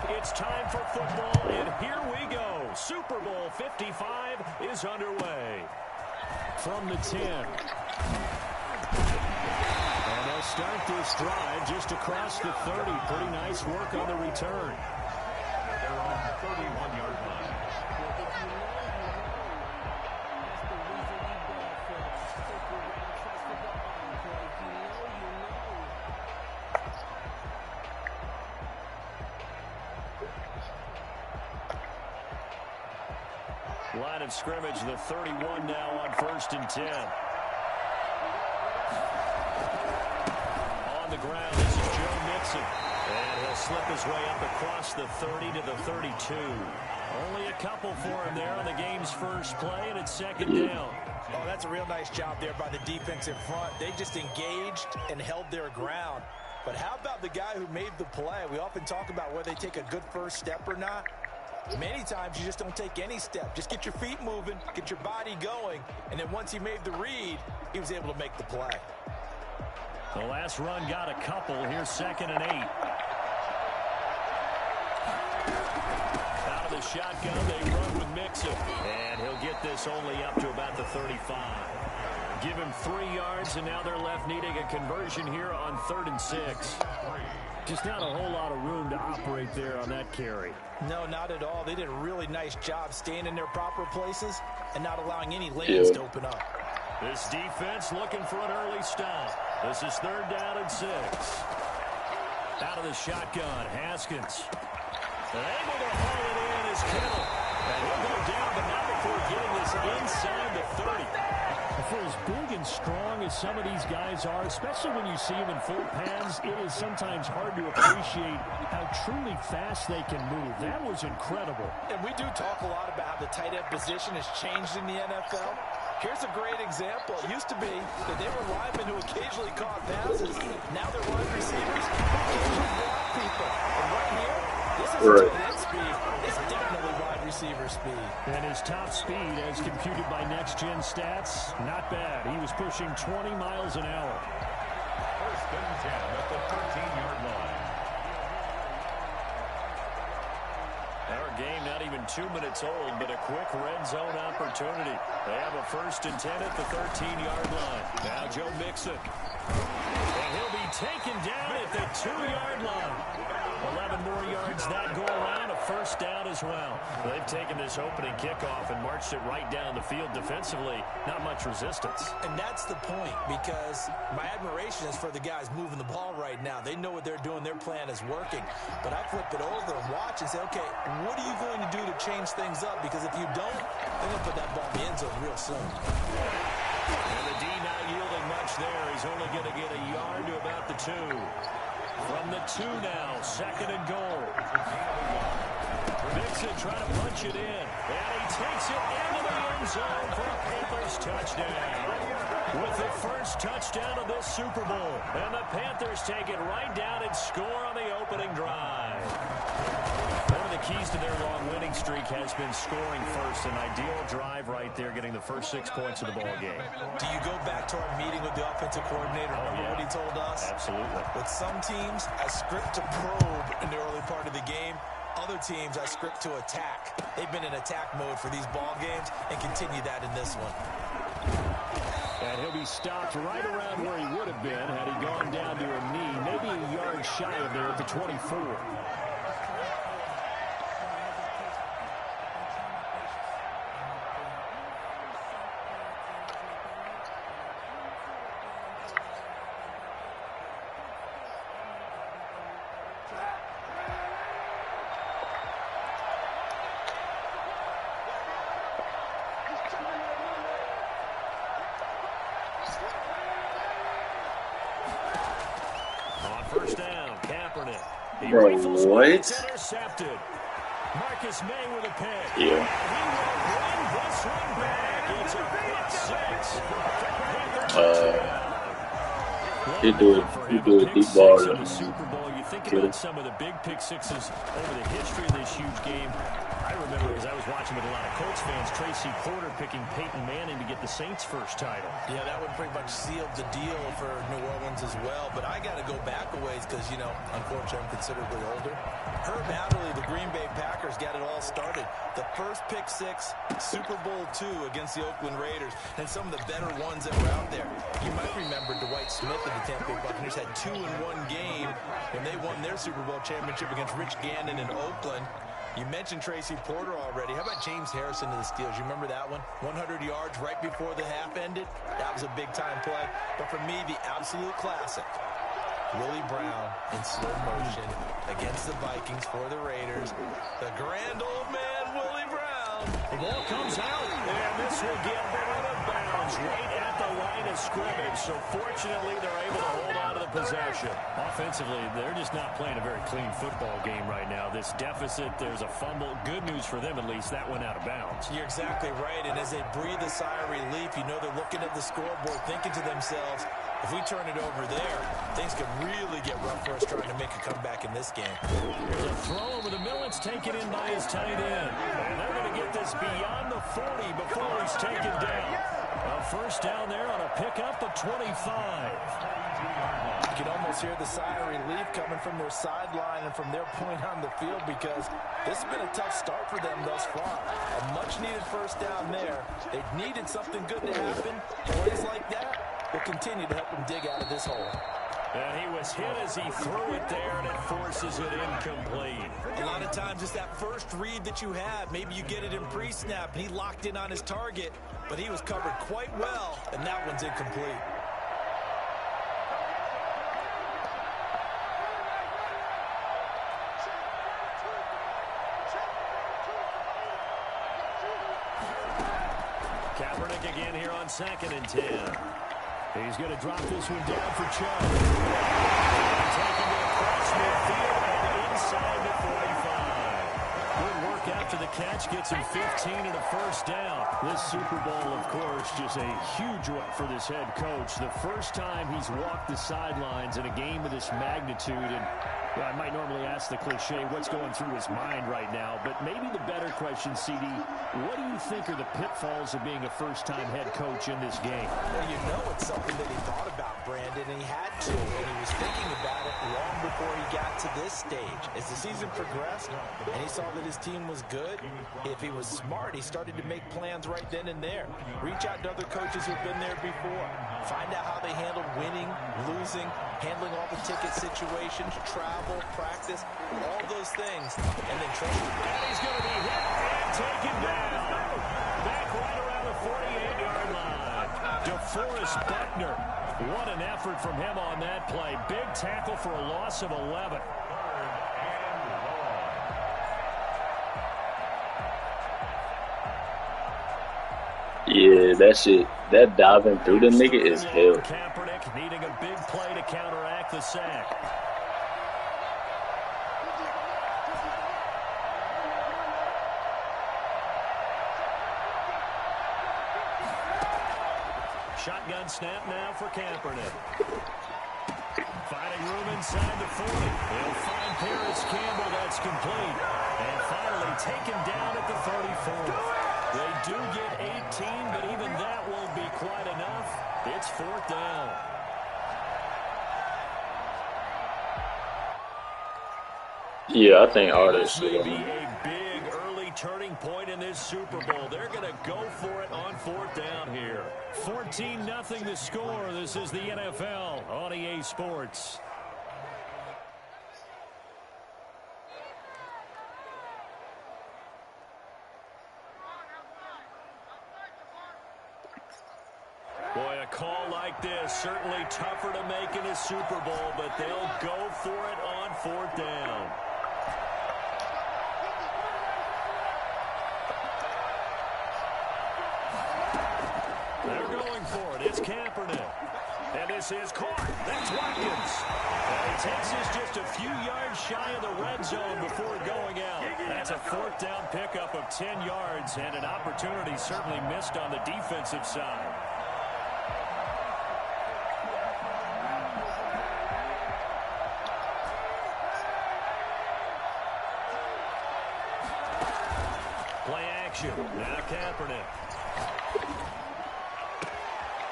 It's time for football, and here we go. Super Bowl 55 is underway. From the 10. And they'll start this drive just across the 30. Pretty nice work on the return. They're on the 31-yard line. Line of scrimmage, the 31 now on 1st and 10. On the ground, this is Joe Mixon. And he'll slip his way up across the 30 to the 32. Only a couple for him there on the game's first play, and it's 2nd down. Oh, that's a real nice job there by the defense in front. They just engaged and held their ground. But how about the guy who made the play? We often talk about whether they take a good first step or not. Many times you just don't take any step. Just get your feet moving, get your body going, and then once he made the read, he was able to make the play. The last run got a couple. Here's 2nd and 8. Out of the shotgun, they run with Mixon. And he'll get this only up to about the 35. Give him 3 yards, and now they're left needing a conversion here on 3rd and 6. Just not a whole lot of room to operate there on that carry. No, not at all. They did a really nice job staying in their proper places and not allowing any lanes to open up. This defense looking for an early stop. This is 3rd down and 6. Out of the shotgun, Haskins. And able to haul it in is Kittle. And he'll go down, but not before getting this inside the 30. For as big and strong as some of these guys are, especially when you see them in full pads, it is sometimes hard to appreciate how truly fast they can move. That was incredible. And we do talk a lot about how the tight end position has changed in the NFL. Here's a great example. It used to be that they were linemen who occasionally caught passes. Now they're wide receivers who occasionally block people. And right here, this is tight end speed. It's definitely wide receiver speed. And his top speed, as computed by Next Gen Stats, not bad. He was pushing 20 miles an hour. 1st and 10 at the 13-yard line. Our game not even 2 minutes old, but a quick red zone opportunity. They have a 1st and 10 at the 13-yard line. Now Joe Mixon. And he'll be taken down at the 2-yard line. 11 more yards that go around, a 1st down as well. They've taken this opening kickoff and marched it right down the field defensively. Not much resistance. And that's the point, because my admiration is for the guys moving the ball right now. They know what they're doing. Their plan is working. But I flip it over and watch and say, okay, what are you going to do to change things up? Because if you don't, they're going to put that ball in the end zone real soon. And the D not yielding much there. He's only going to get a yard to about the 2. From the 2 now, 2nd and goal. Mixon trying to punch it in. And he takes it into the end zone for a Panthers touchdown. With the first touchdown of this Super Bowl. And the Panthers take it right down and score on the opening drive. One of the keys to their long winning streak has been scoring first. An ideal drive right there, getting the first 6 points of the ball game. Do you go back to our meeting with the offensive coordinator? Remember what he told us? Absolutely. With some teams, I script to probe in the early part of the game. Other teams, I script to attack. They've been in attack mode for these ball games and continue that in this one. And he'll be stopped right around where he would have been had he gone down to a knee, maybe a yard shy of there at the 24. First down, Kaepernick. Bro, what? Intercepted. Marcus May with a pick. Yeah. He will bring this one back. It's a pick 6. He do a deep ball. In the Super Bowl, you think about some of the big pick sixes over the history of this huge game. I remember because I was watching with a lot of Colts fans, Tracy Porter picking Peyton Manning to get the Saints' first title. Yeah, that one pretty much sealed the deal for New Orleans as well. But I got to go back a ways because, you know, unfortunately I'm considerably older. Herb Adderley, the Green Bay Packers, got it all started. The first pick six, Super Bowl II against the Oakland Raiders, and some of the better ones that were out there. You might remember Dwight Smith of the Tampa Bay Buccaneers had 2 in one game when they won their Super Bowl championship against Rich Gannon in Oakland. You mentioned Tracy Porter already. How about James Harrison to the Steelers? You remember that one? 100 yards right before the half ended? That was a big-time play. But for me, the absolute classic, Willie Brown in slow motion against the Vikings for the Raiders. The grand old man, Willie Brown. The ball comes out, and this will get out of bounds right at the line of scrimmage. So fortunately, they're able to hold on to the possession. Offensively, they're just not playing a very clean football game right now. This deficit, there's a fumble. Good news for them, at least. That went out of bounds. You're exactly right, and as they breathe a sigh of relief, you know they're looking at the scoreboard, thinking to themselves, if we turn it over there, things could really get rough for us trying to make a comeback in this game. There's a throw over the middle. It's taken in by his tight end. And they're going to get this beyond the 40 before he's taken down. A first down there on a pickup of 25. You can almost hear the sigh of relief coming from their sideline and from their point on the field because this has been a tough start for them thus far. A much-needed first down there. They needed something good to happen. Plays like that will continue to help them dig out of this hole. And he was hit as he threw it there, and it forces it incomplete. A lot of times it's that first read that you have. Maybe you get it in pre-snap, and he locked in on his target, but he was covered quite well, and that one's incomplete. Kaepernick again here on 2nd and 10. He's going to drop this one down for Chubb. Taking it across midfield and inside the 45. Good work after the catch. Gets him 15 and a first down. This Super Bowl, of course, just a huge one for this head coach. The first time he's walked the sidelines in a game of this magnitude. And well, I might normally ask the cliche, what's going through his mind right now? But maybe the better question, CD, what do you think are the pitfalls of being a first-time head coach in this game? Well, you know it's something that he thought about, Brandon, and he had to, and he was thinking about it long before he got to this stage. As the season progressed, and he saw that his team was good, if he was smart, he started to make plans right then and there. Reach out to other coaches who've been there before. Find out how they handled winning, losing, handling all the ticket situations, travel, practice, all those things, and then trust him. And he's going to be hit and taken down. Back right around the 48-yard line. DeForest Buckner. What an effort from him on that play. Big tackle for a loss of 11. Yeah, that shit, that diving through the nigga is hell. Kaepernick needing a big play to counteract the sack. Shotgun snap now for Kaepernick. Finding room inside the 40. He'll find Paris Campbell. That's complete. And finally taken down at the 34. They do get 18, but even that won't be quite enough. It's 4th down. Yeah, I think all that This may shit. be a big early turning point in this Super Bowl. They're going to go for it on 4th down here. 14-0 the score. This is the NFL on EA Sports. Boy, a call like this, certainly tougher to make in a Super Bowl, but they'll go for it on 4th down. They're going for it. It's Kaepernick. And this is caught. That's Watkins. And he takes this just a few yards shy of the red zone before going out. That's a 4th down pickup of 10 yards and an opportunity certainly missed on the defensive side. Now Kaepernick.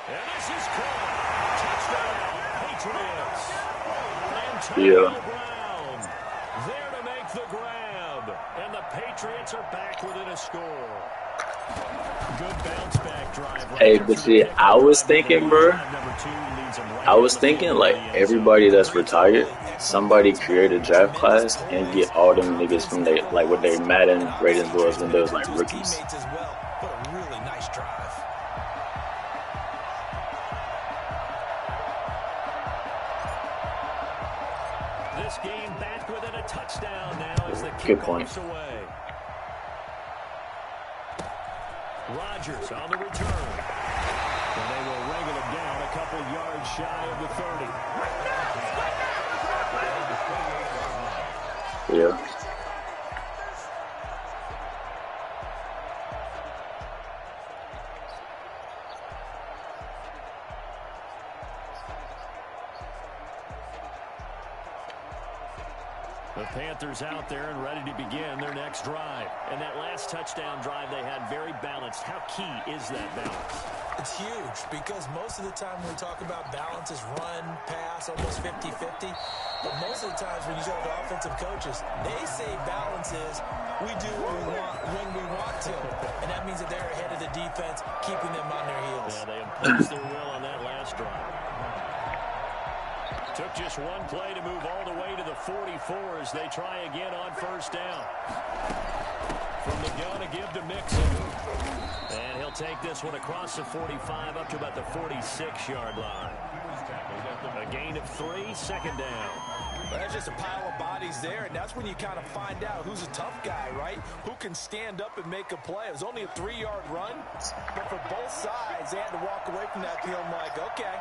And this is caught. Touchdown, Patriots. Antonio Brown there to make the grab. And the Patriots are back within a score. Good bounce back drive. Hey, but see, I was thinking, bro. I was thinking, like, everybody that's retired, somebody create a draft class and get all them niggas from their, like, what their Madden ratings was when they was, like, rookies. What a really nice drive. This game back within a touchdown now as the Good point. away. Rodgers on the return. And they will wrangle him down a couple yards shy of the 30. Yeah. The Panthers out there and ready to begin their next drive. And that last touchdown drive they had very balanced. How key is that balance? It's huge because most of the time when we talk about balance is run, pass, almost 50-50. But most of the times when you talk to offensive coaches, they say balance is we do what we want when we want to. And that means that they're ahead of the defense, keeping them on their heels. Yeah, they imposed their will on that last drive. Took just one play to move all the way to the 44 as they try again on first down. From the gun to give to Mixon. And he'll take this one across the 45 up to about the 46-yard line. A gain of 3, second down. Well, there's just a pile of bodies there, and that's when you kind of find out who's a tough guy, right? Who can stand up and make a play. It was only a 3-yard run, but for both sides, they had to walk away from that feeling like, okay,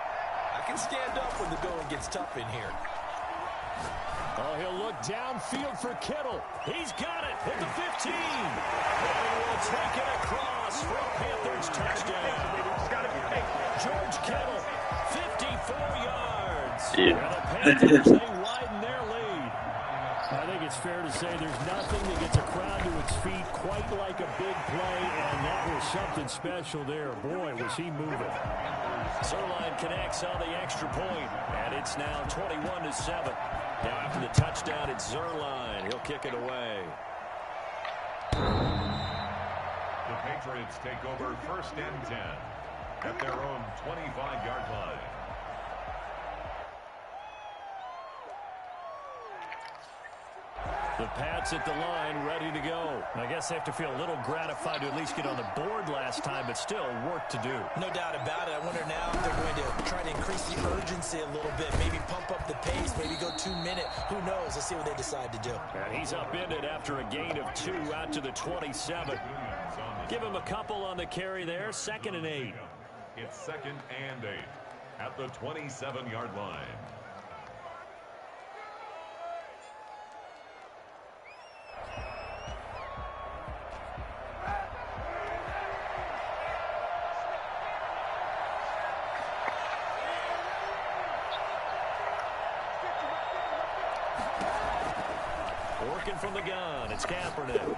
I can stand up when the going gets tough in here. Oh, he'll look downfield for Kittle. He's got it at the 15. And he will take it across for a Panthers touchdown. George Kittle, 54 yards. Yeah. And the Panthers, they widen their lead. I think it's fair to say there's nothing that gets a crowd to its feet quite like a big play, and that was something special there. Boy, was he moving. Zerline connects on the extra point, and it's now 21-7. Now after the touchdown, it's Zerline. He'll kick it away. The Patriots take over 1st and 10 at their own 25-yard line. The Pats at the line, ready to go. I guess they have to feel a little gratified to at least get on the board last time, but still work to do. No doubt about it. I wonder now if they're going to try to increase the urgency a little bit, maybe pump up the pace, maybe go 2-minute. Who knows? Let's see what they decide to do. And he's upended after a gain of 2 out to the 27. Give him a couple on the carry there. 2nd and 8. It's 2nd and 8 at the 27-yard line. Working from the gun, it's Kaepernick.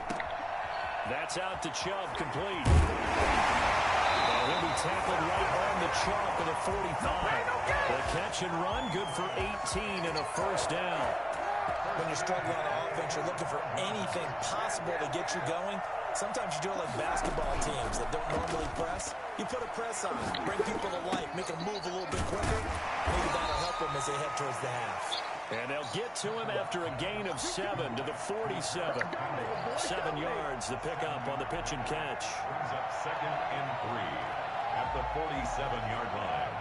That's out to Chubb, complete. And he'll be tackled right on the chalk of the 45. The catch and run, good for 18 and a first down. When you're struggling on offense, you're looking for anything possible to get you going. Sometimes you do it like basketball teams that don't normally press. You put a press on, bring people to life, make them move a little bit quicker. Maybe that'll help them as they head towards the half. And they'll get to him after a gain of 7 to the 47. 7 yards, the pickup on the pitch and catch. Brings up 2nd and 3 at the 47-yard line.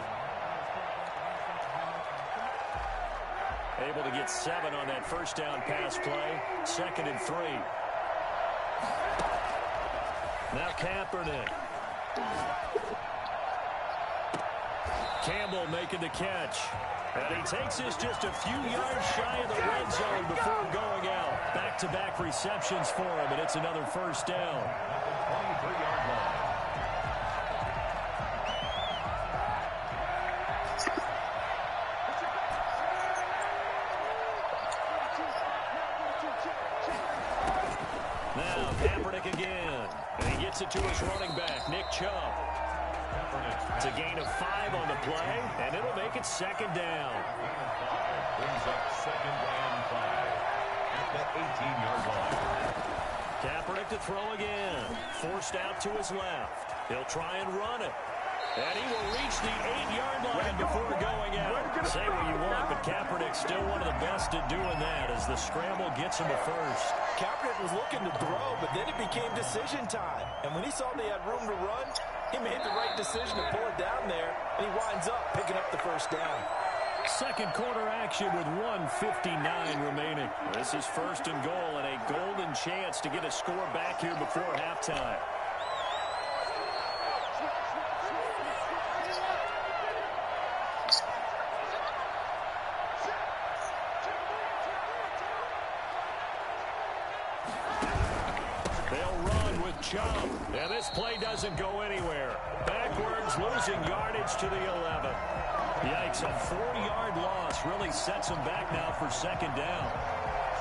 Able to get 7 on that first down pass play. 2nd and 3. Now Kaepernick. Campbell making the catch. And he takes this just a few yards shy of the red zone before going out. Back-to-back receptions for him, and it's another first down. At the 23-yard line. Now Kaepernick again. And he gets Gets it to his running back, Nick Chubb. It's a gain of 5 on the play, and it'll make it second down. Brings up second and 5 at that 18-yard line. Kaepernick to throw again. Forced out to his left. He'll try and run it. And he will reach the 8-yard line before going out. Say what you want, but Kaepernick's still one of the best at doing that as the scramble gets him to first. Kaepernick was looking to throw, but then it became decision time. And when he saw they had room to run, he made the right decision to pull it down there, and he winds up picking up the first down. Second quarter action with 1:59 remaining. This is first and goal and a golden chance to get a score back here before halftime. They'll run with Chubb. And this play doesn't go anywhere. Backwards, losing yardage to the 11. Yikes, a 4-yard loss really sets him back now for second down.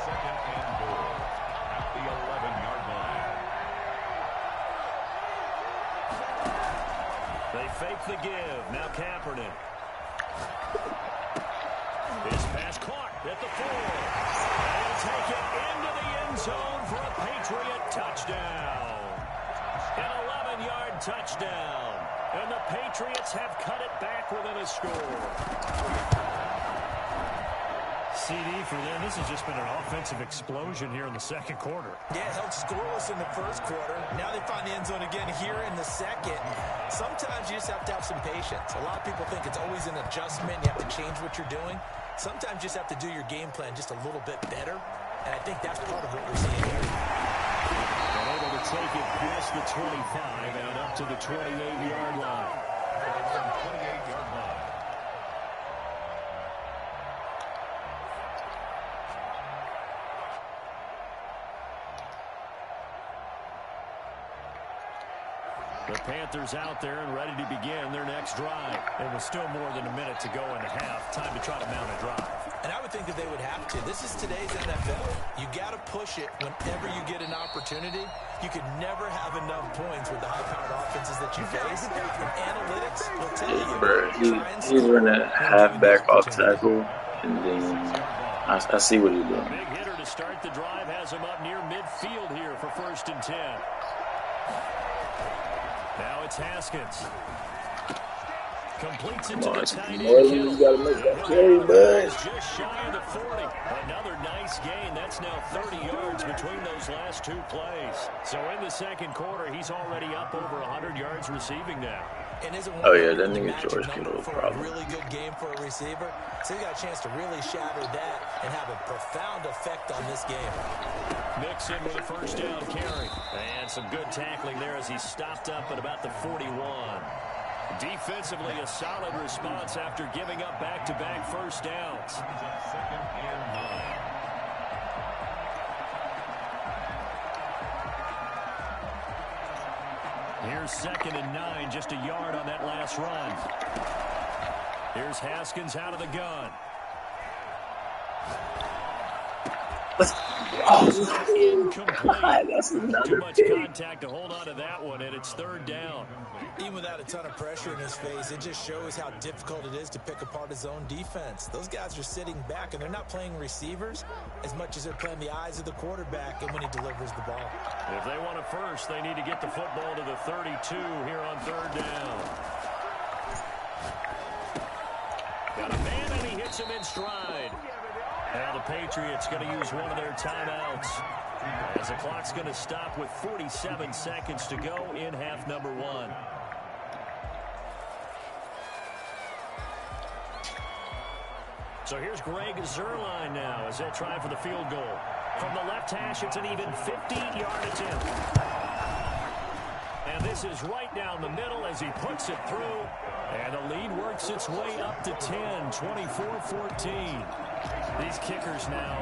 Second and goal at the 11-yard line. They fake the give. Now Kaepernick. His pass caught at the 4. They'll take it into the end zone for a Patriot touchdown. An 11-yard touchdown. And the Patriots have cut it back within a score. CD for them. This has just been an offensive explosion here in the second quarter. Yeah, held scoreless in the first quarter. Now they find the end zone again here in the second. Sometimes you just have to have some patience. A lot of people think it's always an adjustment. You have to change what you're doing. Sometimes you just have to do your game plan just a little bit better. And I think that's part of what we're seeing here. They're able to take it past the 25 and up to the 28-yard line. From 28-yard line. The Panthers out there and ready to begin their next drive. It was still more than a minute to go in the half. Time to try to mount a drive. And I would think that they would have to. This is today's NFL. You got to push it whenever you get an opportunity. You could never have enough points with the high-powered offenses that you face. Analytics will tell you. He's running a halfback off tackle, and then I see what he's doing. Big hitter to start the drive has him up near midfield here for 1st and 10. Now it's Haskins. Completes it to the tight end. You gotta make that play, bud. Just shy of the 40. Another nice gain. That's now 30 yards between those last two plays. So in the second quarter, he's already up over 100 yards receiving now. Oh yeah, that nigga George Kittle a problem. Really good game for a receiver. So he got a chance to really shatter that and have a profound effect on this game. Mixon with a first down carry. And some good tackling there as he stopped up at about the 41. Defensively, a solid response after giving up back-to-back first downs. Second and 9. Here's 2nd and 9, just a yard on that last run. Here's Haskins out of the gun. Incomplete. That's Too much contact to hold on to that one, and it's 3rd down. Even without a ton of pressure in his face, it just shows how difficult it is to pick apart his own defense. Those guys are sitting back, and they're not playing receivers as much as they're playing the eyes of the quarterback and when he delivers the ball. If they want it first, they need to get the football to the 32 here on 3rd down. Got a man, and he hits him in stride. Now the Patriots going to use one of their timeouts as the clock's going to stop with 47 seconds to go in half number 1. So here's Greg Zuerlein now as they'll try for the field goal. From the left hash, it's an even 15-yard attempt. And this is right down the middle as he puts it through. And the lead works its way up to 10, 24-14. These kickers now,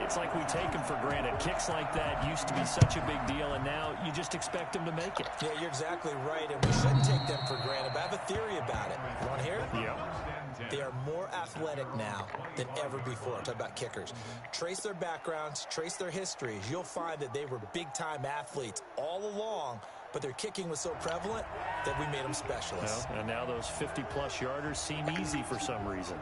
it's like we take them for granted. Kicks like that used to be such a big deal, and now you just expect them to make it. Yeah, you're exactly right, and we shouldn't take them for granted, but I have a theory about it. You want to hear it? Yeah. They are more athletic now than ever before. Talk about kickers. Trace their backgrounds, trace their histories. You'll find that they were big-time athletes all along, but their kicking was so prevalent that we made them specialists. Well, and now those 50-plus yarders seem easy for some reason.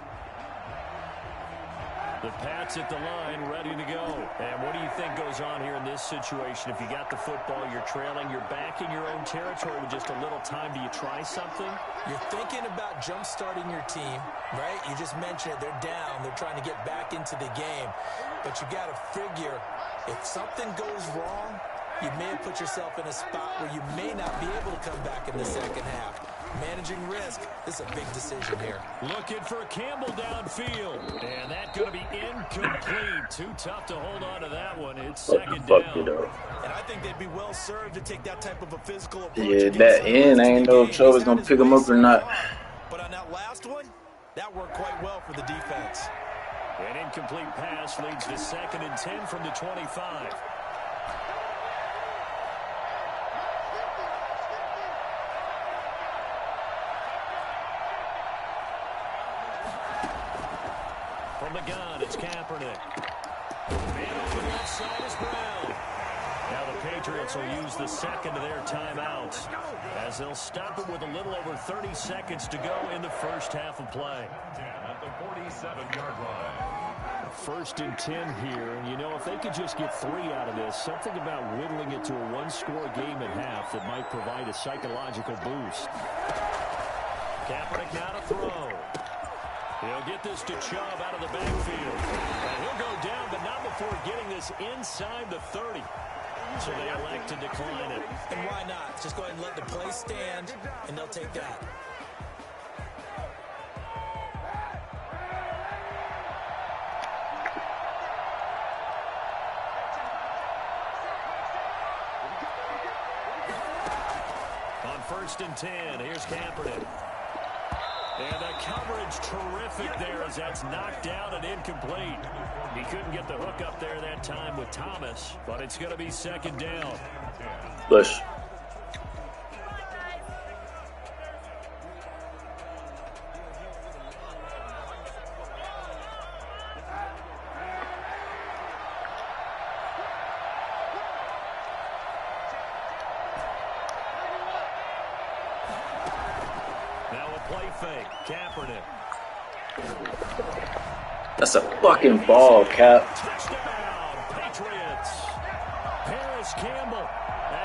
The Pats at the line, ready to go. And what do you think goes on here in this situation? If you got the football, you're trailing, you're back in your own territory with just a little time. Do you try something? You're thinking about jump-starting your team, right? You just mentioned it. They're down. They're trying to get back into the game. But you got to figure, if something goes wrong, you may have put yourself in a spot where you may not be able to come back in the second half. Managing risk, this is a big decision here. Looking for Campbell downfield. And that's going to be incomplete. Too tough to hold on to that one. It's second down. And I think they'd be well served to take that type of a physical approach. Yeah, that end, I ain't know if Joe was going to pick him up or not. But on that last one, that worked quite well for the defense. An incomplete pass leads to 2nd and 10 from the 25. From the gun, it's Kaepernick. Man on the left side is Brown. Now the Patriots will use the second of their timeouts as they'll stop it with a little over 30 seconds to go in the first half of play. At the 47-yard line. 1st and 10 here, and you know, if they could just get 3 out of this, something about whittling it to a one-score game at half that might provide a psychological boost. Kaepernick now to throw. He'll get this to Chubb out of the backfield. And he'll go down, but not before getting this inside the 30. So they elect to decline it. And why not? Just go ahead and let the play stand, and they'll take that. On 1st and 10, here's Kaepernick. And the coverage terrific there as that's knocked down and incomplete. He couldn't get the hook up there that time with Thomas, but it's going to be 2nd down. Bush. Fake, Kaepernick. That's a fucking ball, Cap. Touchdown, Patriots. Paris Campbell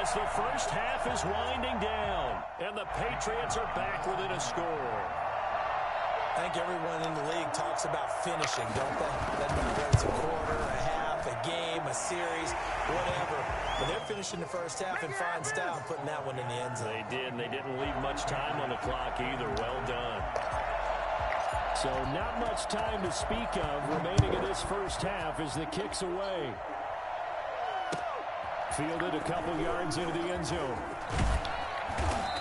as the first half is winding down, and the Patriots are back within a score. I think everyone in the league talks about finishing, don't they? Doesn't matter whether it's a quarter, a half, a game, a series, whatever. But they're finishing the first half in fine style, putting that one in the end zone. They did, and they didn't leave much time on the clock either. Well done. So not much time to speak of remaining in this first half as the kick's away. Fielded a couple yards into the end zone.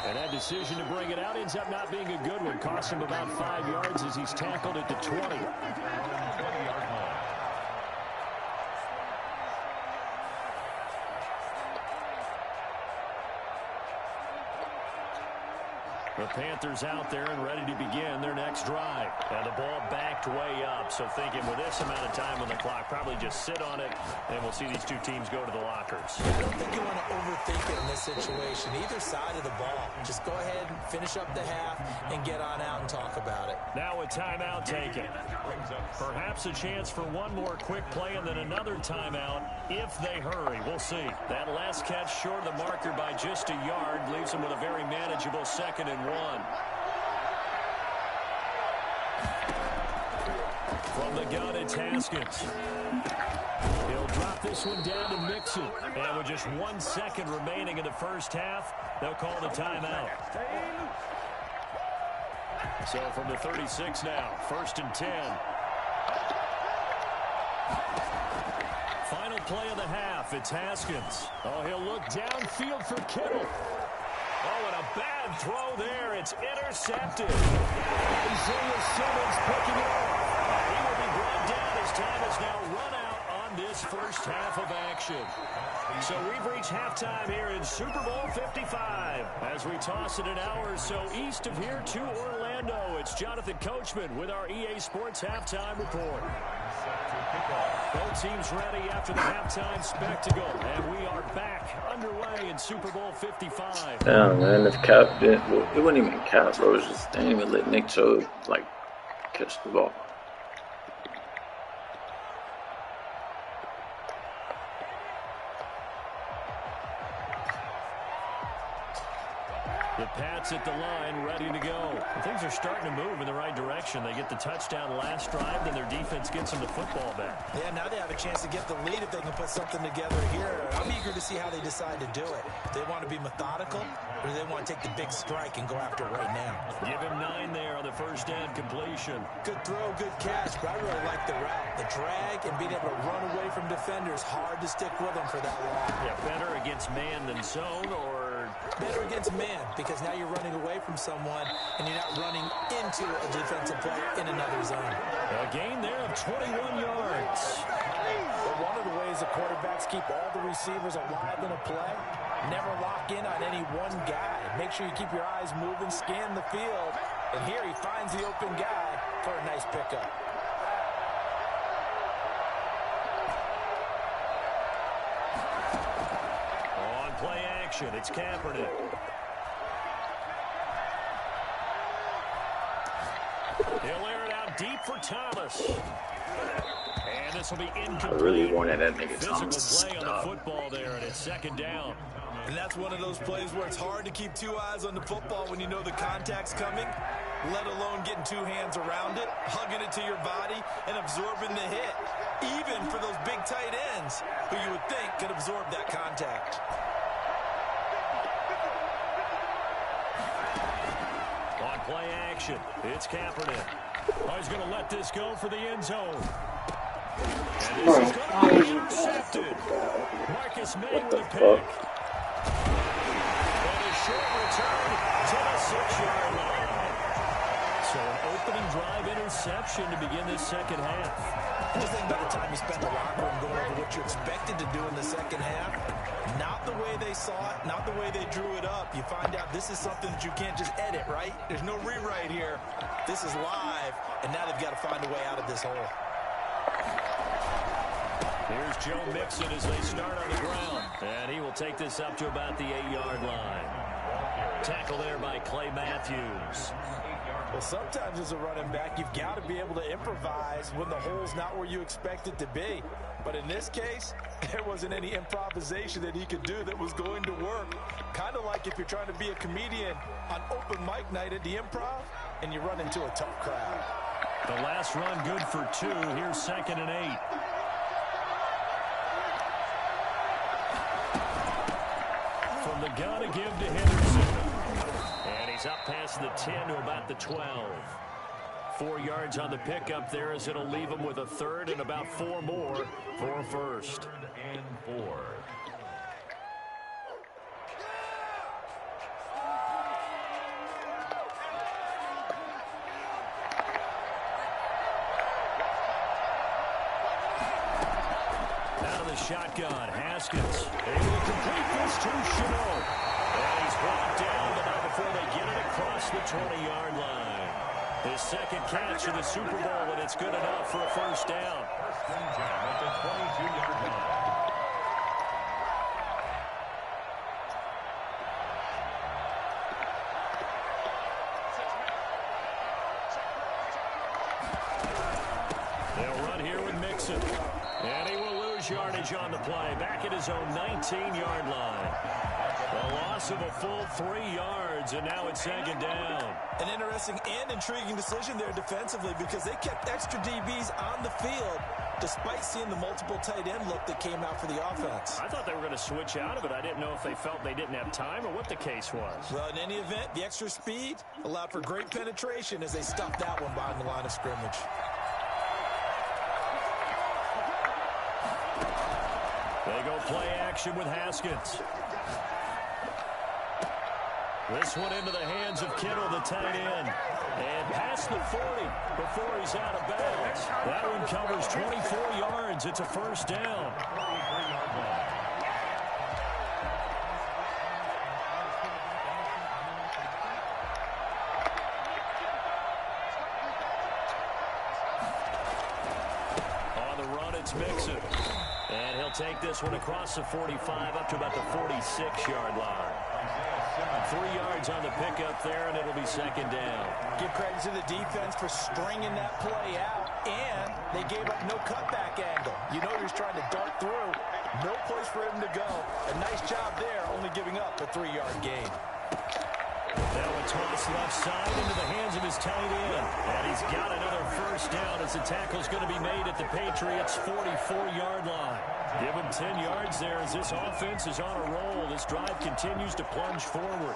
And that decision to bring it out ends up not being a good one. Cost him about 5 yards as he's tackled at the 20. The Panthers out there and ready to begin their next drive. And the ball backed way up. So thinking with this amount of time on the clock, probably just sit on it, and we'll see these two teams go to the lockers. I don't think you want to overthink it in this situation. Either side of the ball. Just go ahead and finish up the half and get on out and talk about it. Now a timeout taken. Perhaps a chance for one more quick play and then another timeout if they hurry. We'll see. That last catch short of the marker by just a yard leaves them with a very manageable 2nd and 1. From the gun, it's Haskins. He'll drop this one down to Mixon. And with just 1 second remaining in the first half, they'll call the timeout. So from the 36 now, 1st and 10. Final play of the half, it's Haskins. Oh, he'll look downfield for Kittle. Oh, and a bad throw there. It's intercepted. Isaiah Simmons picking it up. He will be brought down as time has now run out on this first half of action. So we've reached halftime here in Super Bowl 55. As we toss it an hour or so east of here to Orlando, it's Jonathan Coachman with our EA Sports Halftime Report. Both teams ready after the halftime spectacle, and we are back underway in Super Bowl 55. Damn, man, if Cap didn't, well, it wasn't even Cap, bro. It was just, they didn't even let Nick Chubb, like, catch the ball. The Pats at the line, ready to go. Things are starting to move in the right direction. They get the touchdown last drive, then their defense gets them the football back. Yeah, now they have a chance to get the lead if they can put something together here. I'm eager to see how they decide to do it. Do they want to be methodical, or do they want to take the big strike and go after it right now? Give him 9 there on the first down completion. Good throw, good catch, but I really like the route. The drag and being able to run away from defenders, hard to stick with them for that long. Yeah, better against man than zone, or better against man, because now you're running away from someone and you're not running into a defensive player in another zone. A gain there of 21 yards. But one of the ways the quarterbacks keep all the receivers alive in a play, never lock in on any one guy. Make sure you keep your eyes moving, scan the field, and here he finds the open guy for a nice pickup. On play action, it's Kaepernick. He'll air it out deep for Thomas. And this will be incomplete. I really wanted that nigga Thomas to Physical play on stop. the football there, and it's second down. And that's one of those plays where it's hard to keep 2 eyes on the football when you know the contact's coming, let alone getting 2 hands around it, hugging it to your body, and absorbing the hit, even for those big tight ends who you would think could absorb that contact. On play action, it's Kaepernick. Oh, he's going to let this go for the end zone. And this is going to be intercepted. Marcus May with a pick. And a short return to the 6-yard line. So an opening drive interception to begin this second half. Just think about the time you spent in the locker room going over what you expected to do in the second half. Not the way they saw it, not the way they drew it up. You find out this is something that you can't just edit, right? There's no rewrite here. This is live, and now they've got to find a way out of this hole. Here's Joe Mixon as they start on the ground. And he will take this up to about the 8-yard line. Tackle there by Clay Matthews. Well, sometimes as a running back, you've got to be able to improvise when the hole's not where you expect it to be. But in this case, there wasn't any improvisation that he could do that was going to work. Kind of like if you're trying to be a comedian on open mic night at the Improv and you run into a tough crowd. The last run good for 2. Here's 2nd and 8. From the gun to give to Henderson. And he's up past the 10 to about the 12. 4 yards on the pickup there as it'll leave him with a 3rd and about 4 more for a first. And 4. Out of the shotgun, Haskins able to complete this to Chanel. And he's brought down, but not before they get it across the 20-yard line. His second catch of the Super Bowl, and it's good enough for a first down. At the 22-yard line. They'll run here with Mixon. And he will lose yardage on the play. Back at his own 19-yard line. A loss of a full 3 yards, and now it's second down. An interesting and intriguing decision there defensively because they kept extra DBs on the field despite seeing the multiple tight end look that came out for the offense. I thought they were going to switch out of it. I didn't know if they felt they didn't have time or what the case was. Well, in any event, the extra speed allowed for great penetration as they stuffed that one behind the line of scrimmage. They go play action with Haskins. This one into the hands of Kittle, the tight end. And past the 40 before he's out of bounds. That one covers 24 yards. It's a first down. On the Mixon. And he'll take this one across the 45 up to about the 46-yard line. 3 yards on the pickup there, and it'll be second down. Give credit to the defense for stringing that play out, and they gave up no cutback angle. You know he was trying to dart through. No place for him to go. A nice job there, only giving up a 3-yard gain. Now a toss left side into the hands of his tight end. And he's got another first down as the tackle's going to be made at the Patriots' 44-yard line. Give him 10 yards there as this offense is on a roll. This drive continues to plunge forward.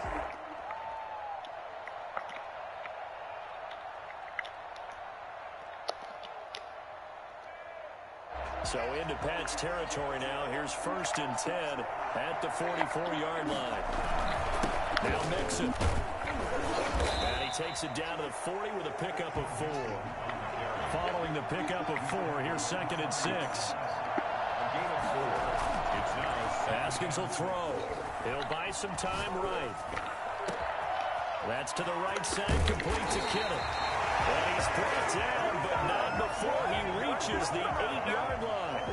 So into Pat's territory now. Here's 1st and 10 at the 44-yard line. Now Mixon. And he takes it down to the 40 with a pickup of 4. Following the pickup of 4, here's 2nd and 6. Haskins will throw. He'll buy some time right. That's to the right side, complete to Kittle. And he's brought down, but not before he reaches the 8-yard line.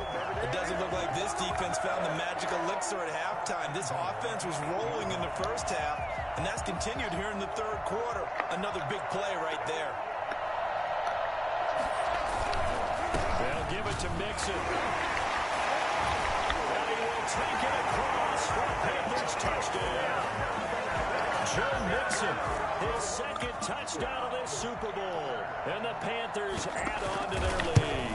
It doesn't look like this defense found the magic elixir at halftime. This offense was rolling in the first half, and that's continued here in the third quarter. Another big play right there. They'll give it to Mixon. And he will take it across for a Panthers touchdown. Joe Mixon, his 2nd touchdown of this Super Bowl. And the Panthers add on to their lead.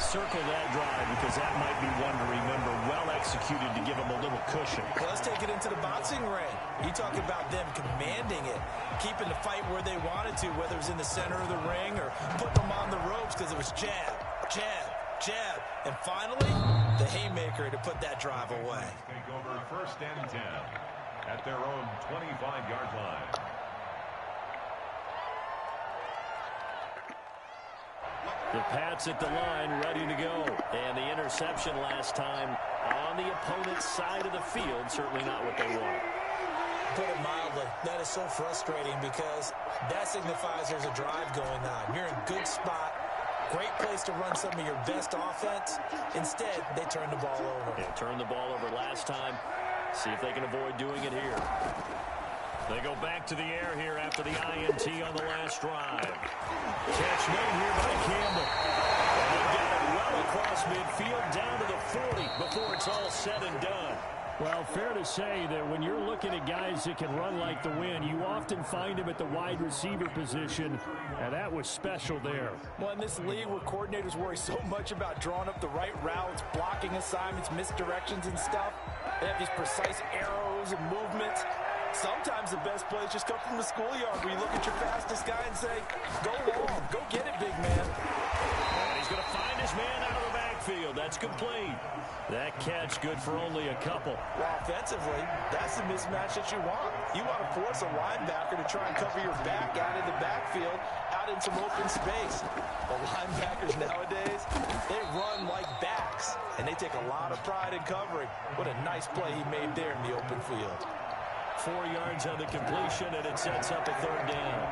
Circle that drive because that might be one to remember. Well executed to give them a little cushion. Well, let's take it into the boxing ring. You talk about them commanding it, keeping the fight where they wanted to, whether it was in the center of the ring or putting them on the ropes because it was jab, jab, jab. And finally, the haymaker to put that drive away. Take over 1st and 10 at their own 25-yard line. The Pats at the line, ready to go. And the interception last time on the opponent's side of the field, certainly not what they wanted. Put it mildly, that is so frustrating because that signifies there's a drive going on. You're in a good spot, great place to run some of your best offense. Instead, they turn the ball over. Yeah, turned the ball over last time. See if they can avoid doing it here. They go back to the air here after the INT on the last drive. Catch made here by Campbell. And they get it well across midfield down to the 40 before it's all said and done. Well, fair to say that when you're looking at guys that can run like the wind, you often find them at the wide receiver position, and that was special there. Well, in this league where coordinators worry so much about drawing up the right routes, blocking assignments, misdirections and stuff, they have these precise arrows and movements. Sometimes the best plays just come from the schoolyard where you look at your fastest guy and say, go long, go get it, big man. And he's going to find his man out of the backfield. That's complete. That catch good for only a couple. Well, offensively, that's the mismatch that you want. You want to force a linebacker to try and cover your back out in the backfield, out in some open space. The linebackers nowadays, they run like backs, and they take a lot of pride in covering. What a nice play he made there in the open field. 4 yards on the completion, and it sets up a 3rd down.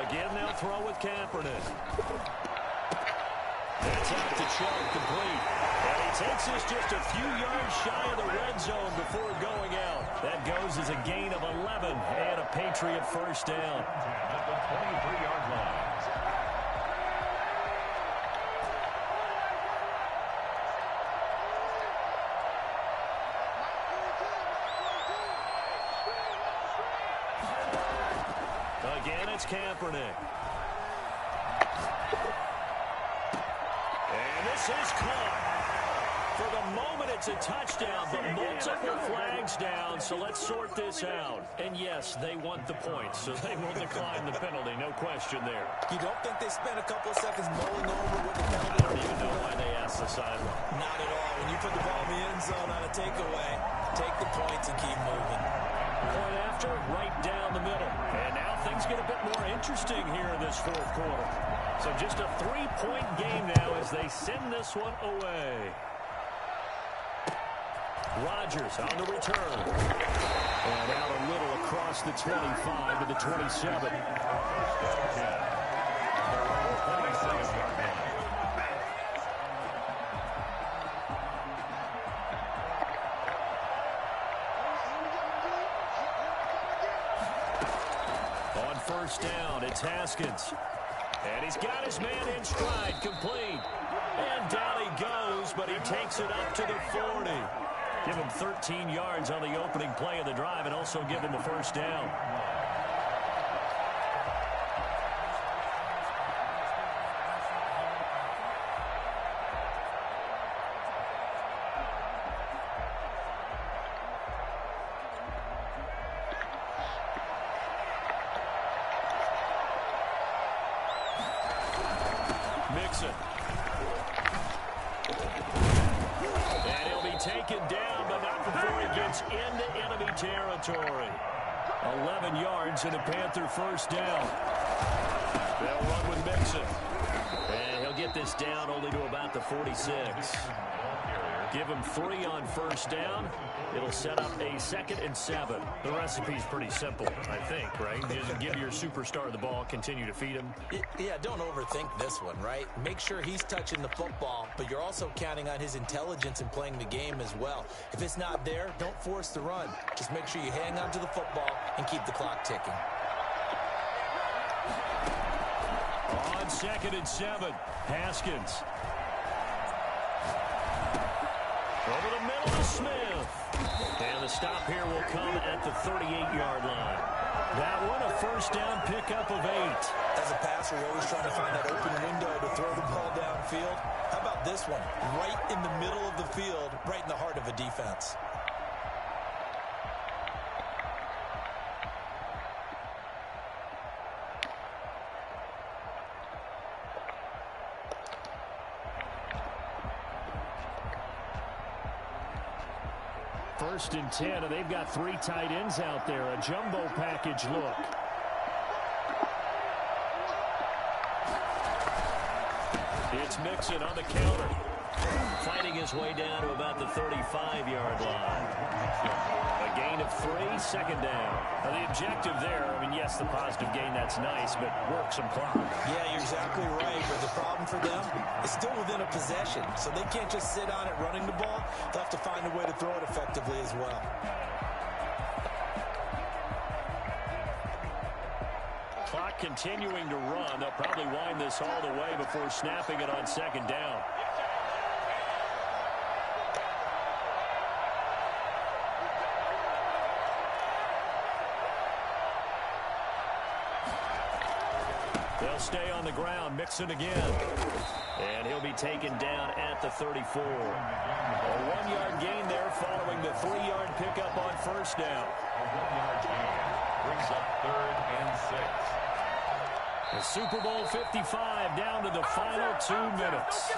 Again, they'll throw with Kaepernick. That's out to Chubb, complete. And he takes this just a few yards shy of the red zone before going out. That goes as a gain of 11 and a Patriot first down. At the 23-yard line. Again, it's Kaepernick. And this is caught. For the moment, it's a touchdown, but multiple flags down, so let's sort this out. And yes, they want the points, so they will decline the penalty, no question there. You don't think they spent a couple of seconds mulling over what the penalty? I don't even know why they asked the sideline. Not at all. When you put the ball in the end zone on a takeaway, take the points and keep moving. Point after, right down the middle. And now things get a bit more interesting here in this 4th quarter. So just a 3-point game now as they send this one away. Rodgers on the return. And out a little across the 25 to the 27. On first down, it's Haskins. And he's got his man in stride, complete. And down he goes, but he takes it up to the 40. Give him 13 yards on the opening play of the drive and also give him a first down. Mixon. And he'll be taken down, but not before he gets into enemy territory. 11 yards and a Panther first down. They'll run with Mixon. And he'll get this down only to about the 46. Give him 3 on first down. It'll set up a 2nd and 7. The recipe's pretty simple, I think, right? You just give your superstar the ball, continue to feed him. Yeah, don't overthink this one, right? Make sure he's touching the football, but you're also counting on his intelligence in playing the game as well. If it's not there, don't force the run. Just make sure you hang on to the football and keep the clock ticking. On 2nd and 7, Haskins. Over the middle to Smith. And the stop here will come at the 38-yard line. That one a first down pickup of 8. As a passer, you're always trying to find that open window to throw the ball downfield. How about this one? Right in the middle of the field, right in the heart of a defense. First and 10, and they've got 3 tight ends out there. A jumbo package look. It's Mixon on the counter. Fighting his way down to about the 35-yard line. A gain of 3, 2nd down. Now the objective there, I mean, yes, the positive gain, that's nice, but work some clock. Yeah, you're exactly right, but the problem for them is still within a possession, so they can't just sit on it running the ball. They'll have to find a way to throw it effectively as well. Clock continuing to run. They'll probably wind this all the way before snapping it on 2nd down. They'll stay on the ground. Mixon again. And he'll be taken down at the 34. A 1-yard gain there following the 3-yard pickup on first down. A 1-yard gain brings up 3rd and 6. The Super Bowl 55 down to the final 2 minutes.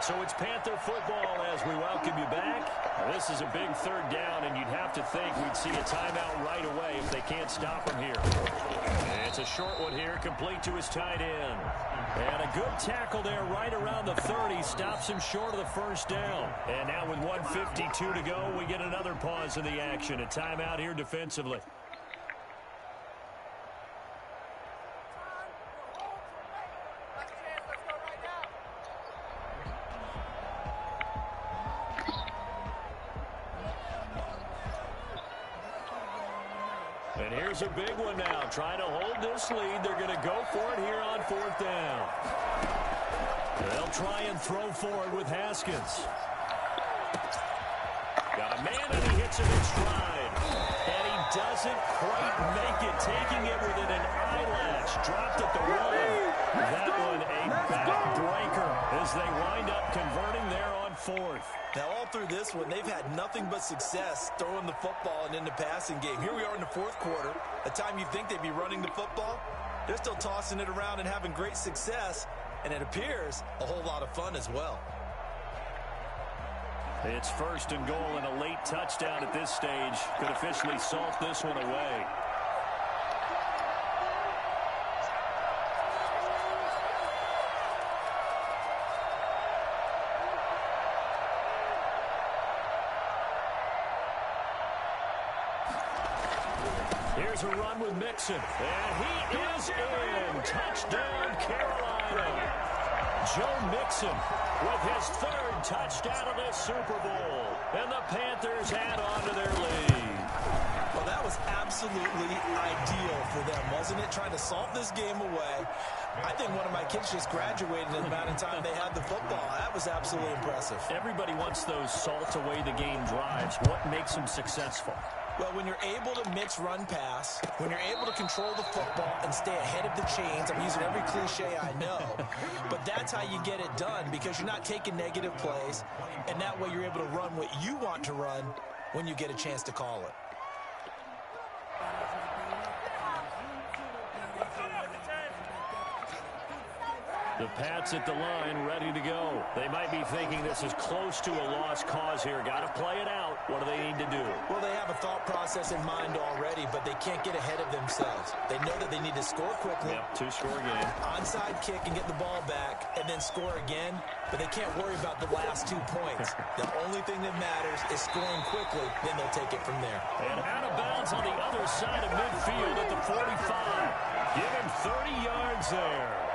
So it's Panther football as we welcome you back. This is a big 3rd down, and you'd have to think we'd see a timeout right away if they can't stop him here. And it's a short one here, complete to his tight end. And a good tackle there right around the 30, stops him short of the first down. And now with 1:52 to go, we get another pause in the action. A timeout here defensively. And here's a big one now. Trying to hold this lead. They're going to go for it here on 4th down. They'll try and throw forward with Haskins. Got a man, and he hits him in stride. And he doesn't quite make it, taking it within an eyelash. Dropped at the 1. That one a backbreaker as they wind up converting there on 4th. Now, all through this one, they've had nothing but success throwing the football and in the passing game. Here we are in the 4th quarter. A time you think they'd be running the football, they're still tossing it around and having great success, and it appears a whole lot of fun as well. It's first and goal, and a late touchdown at this stage could officially salt this one away. Here's a run with Mixon, and he is in. Touchdown, Carolina. Joe Mixon with his third touchdown of this Super Bowl. And the Panthers add on to their lead. Well, that was absolutely ideal for them, wasn't it? Trying to salt this game away. I think one of my kids just graduated in the amount of time they had the football. That was absolutely impressive. Everybody wants those salt away the game drives. What makes them successful? Well, when you're able to mix run pass, when you're able to control the football and stay ahead of the chains, I'm using every cliche I know, but that's how you get it done because you're not taking negative plays, and that way you're able to run what you want to run when you get a chance to call it. The Pats at the line, ready to go. They might be thinking this is close to a lost cause here. Got to play it out. What do they need to do? Well, they have a thought process in mind already, but they can't get ahead of themselves. They know that they need to score quickly. Yep, two-score game. Onside kick and get the ball back, and then score again. But they can't worry about the last 2 points. The only thing that matters is scoring quickly. Then they'll take it from there. And out of bounds on the other side of midfield at the 45. Give him 30 yards there.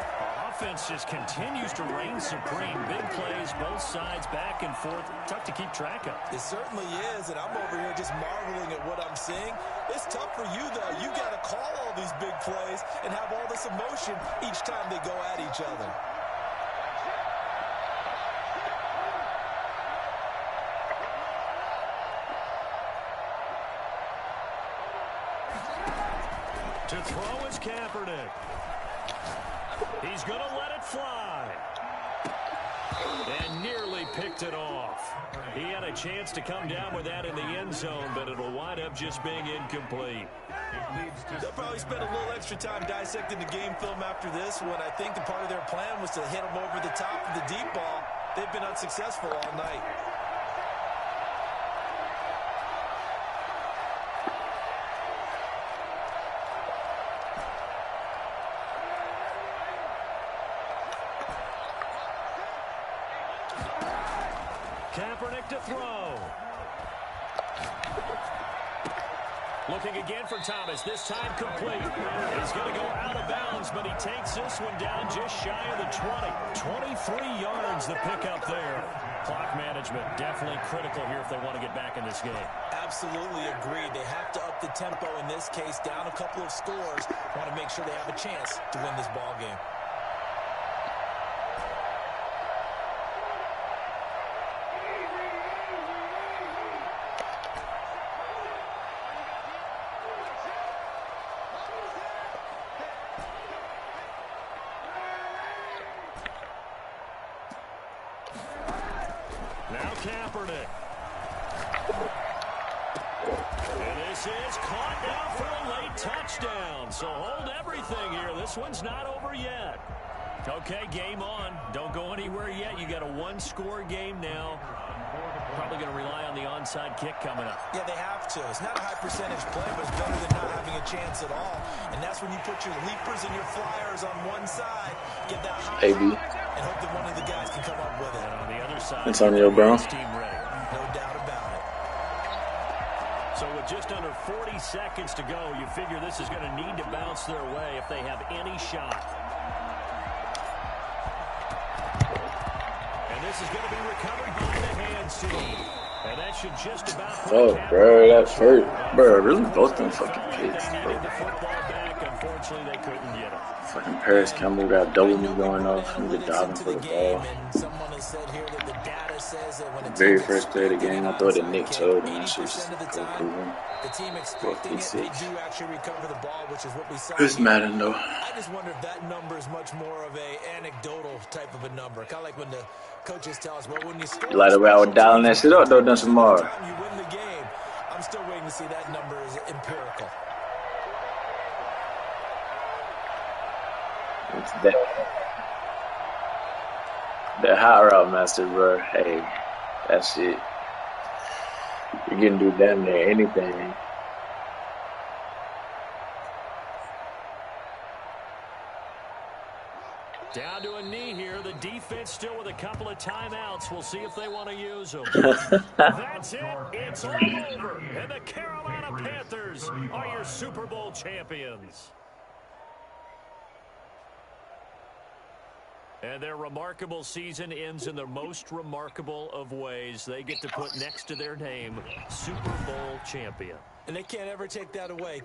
Offense just continues to reign supreme. Big plays, both sides, back and forth. Tough to keep track of. It certainly is, and I'm over here just marveling at what I'm seeing. It's tough for you, though. You got to call all these big plays and have all this emotion each time they go at each other. To throw is Kaepernick. He's going to let it fly. And nearly picked it off. He had a chance to come down with that in the end zone, but it'll wind up just being incomplete. They'll probably spend a little extra time dissecting the game film after this one. I think the part of their plan was to hit them over the top of the deep ball. They've been unsuccessful all night. Kaepernick to throw. Looking again for Thomas, this time complete. He's going to go out of bounds, but he takes this one down just shy of the 20. 23 yards the pickup there. Clock management definitely critical here if they want to get back in this game. Absolutely agreed. They have to up the tempo in this case, down a couple of scores. Want to make sure they have a chance to win this ball game. Now Kaepernick. And this is caught now for a late touchdown. So hold everything here. This one's not over yet. Okay, game on. Don't go anywhere yet. You got a one-score game now. Probably going to rely on the onside kick coming up. Yeah, they have to. It's not a high percentage play, but it's better than not having a chance at all. And that's when you put your leapers and your flyers on one side, get that high, and hope that one of the guys can come up with it. And on the other side, Antonio Brown. Team ready. No doubt about it. So with just under 40 seconds to go, you figure this is going to need to bounce their way if they have any shot. And this is going to be recovered by the hands team. And that should just about put bro, that hurt. Bro, really both them fucking kids, they bro. needed the football back. Unfortunately, they couldn't get it. Fucking Paris Campbell got double me going off and just diving for the ball. Very first play of the game, I thought it Nick told me. It's just improving. The team expecting it, they do actually recover the ball, which is what we saw. It's Madden though. I just wonder if that number is much more of a anecdotal type of a number. Kind of like when the coaches tell us, well, when you score, You like the way I was dialing that shit up though, done some more. you win the game. I'm still waiting to see that number is empirical. It's that high route master, bro. Hey, that shit. You can do damn near anything. Down to a knee here. The defense still with a couple of timeouts. We'll see if they want to use them. That's it. It's all over. And the Carolina Panthers are your Super Bowl champions. And their remarkable season ends in the most remarkable of ways. They get to put next to their name, Super Bowl champion. And they can't ever take that away.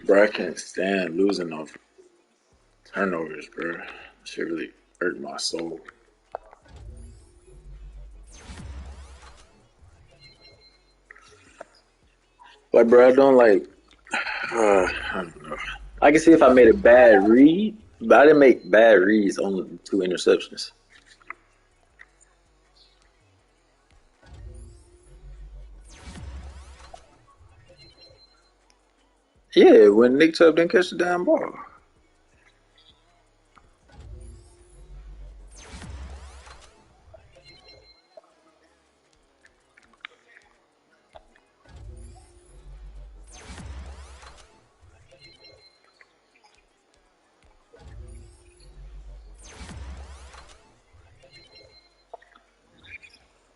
Bro, I can't stand losing off turnovers, bro. Shit really hurt my soul. Like, bro, I don't like. I don't know. I can see if I made a bad read, but I didn't make bad reads on the 2 interceptions. Yeah, when Nick Chubb didn't catch the damn ball.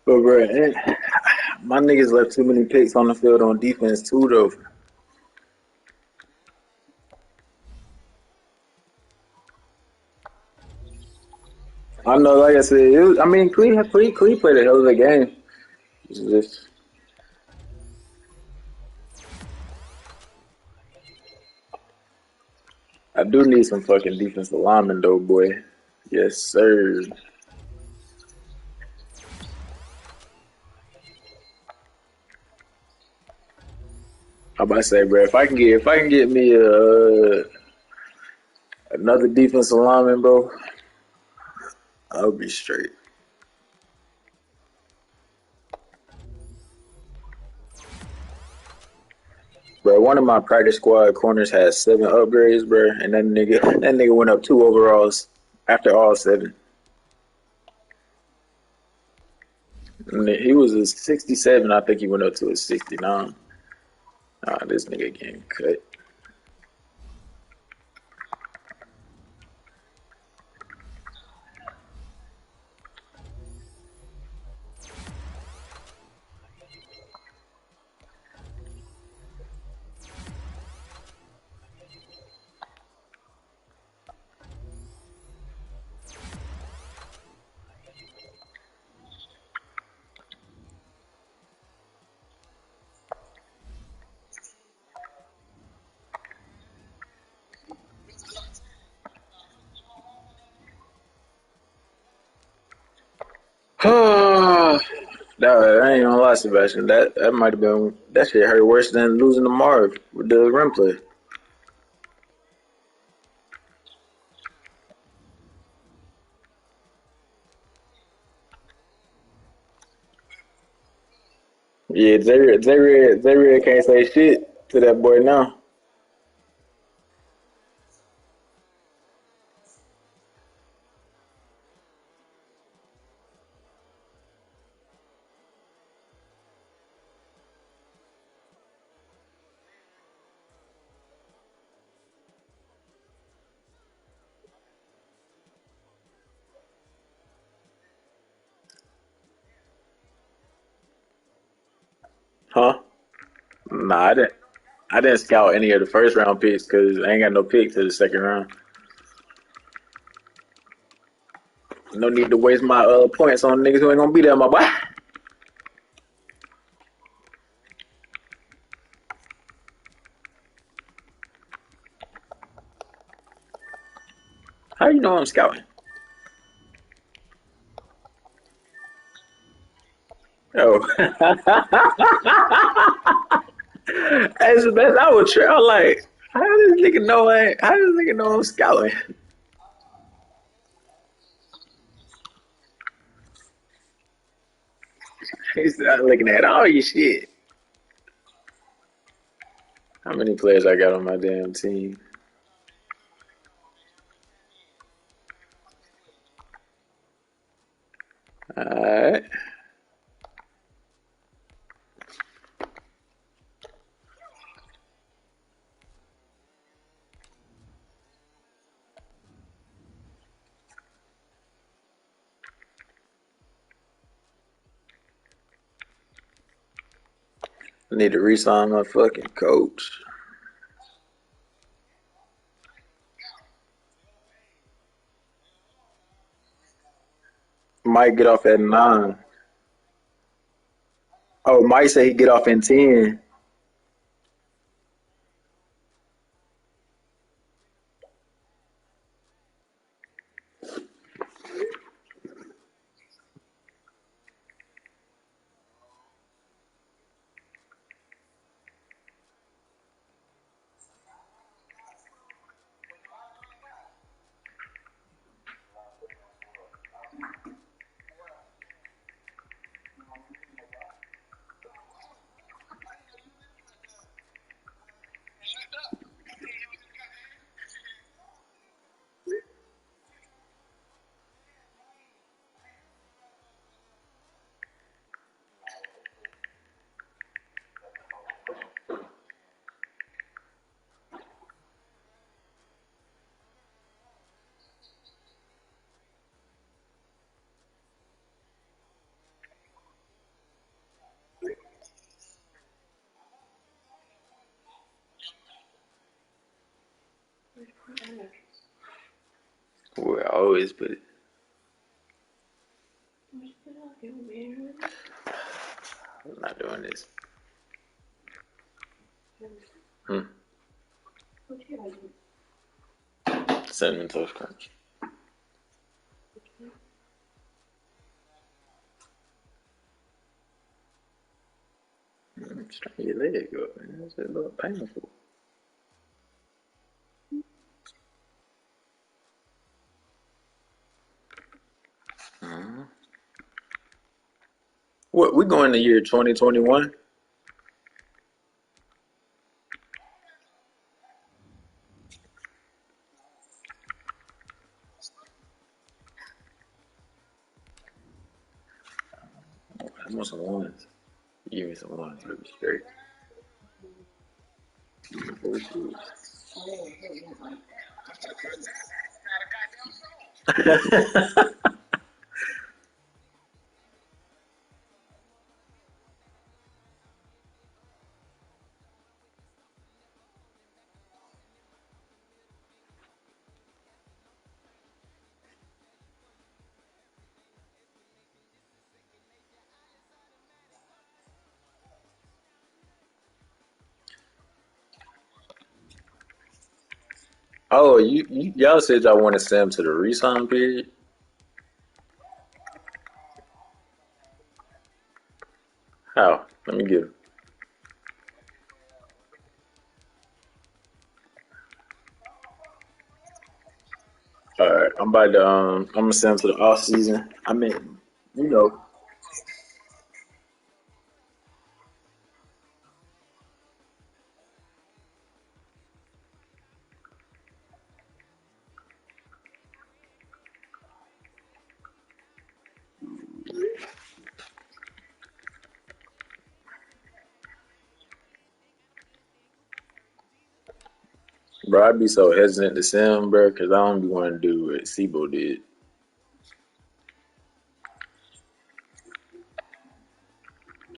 But bro, my niggas left too many picks on the field on defense too, though. I know, like I said, I mean, Clee played a hell of a game. It's just, I do need some fucking defensive linemen, though, boy. Yes, sir. I'm about to say, bro, if I can get me another defensive lineman, bro, I'll be straight. Bro, one of my practice squad corners has 7 upgrades, bro, and that nigga went up 2 overalls after all 7. And he was a 67. I think he went up to a 69. Nah, this nigga getting cut. I ain't gonna lie, Sebastian. That might have been that shit hurt worse than losing to Marv with the rim play. Yeah, Zaire can't say shit to that boy now. Huh? Nah, I didn't. I didn't scout any of the first round picks because I ain't got no pick to the second round. No need to waste my points on niggas who ain't gonna be there, my boy. How you know I'm scouting? Oh, that's the best. I would try. I'm like, how does this nigga know? How does this nigga know I'm scouting? He's looking at all your shit. How many players I got on my damn team? All right. I need to re-sign my fucking coach. Might get off at 9. Oh, Mike said he get off in 10. Where I always put it. I'm not doing this. Cinnamon Toast Crunch. Just trying to get your leg up, man. It's a little painful. What, we going to year 2021? I want some ones. Give me some ones. It'll be straight. Oh, y'all said y'all want to send him to the resign period? How? Let me get him. Alright, I'm about to I'm gonna send him to the off season. I mean, you know. Bro, I'd be so hesitant to send him, bro, because I don't be wanting to do what Sibo did.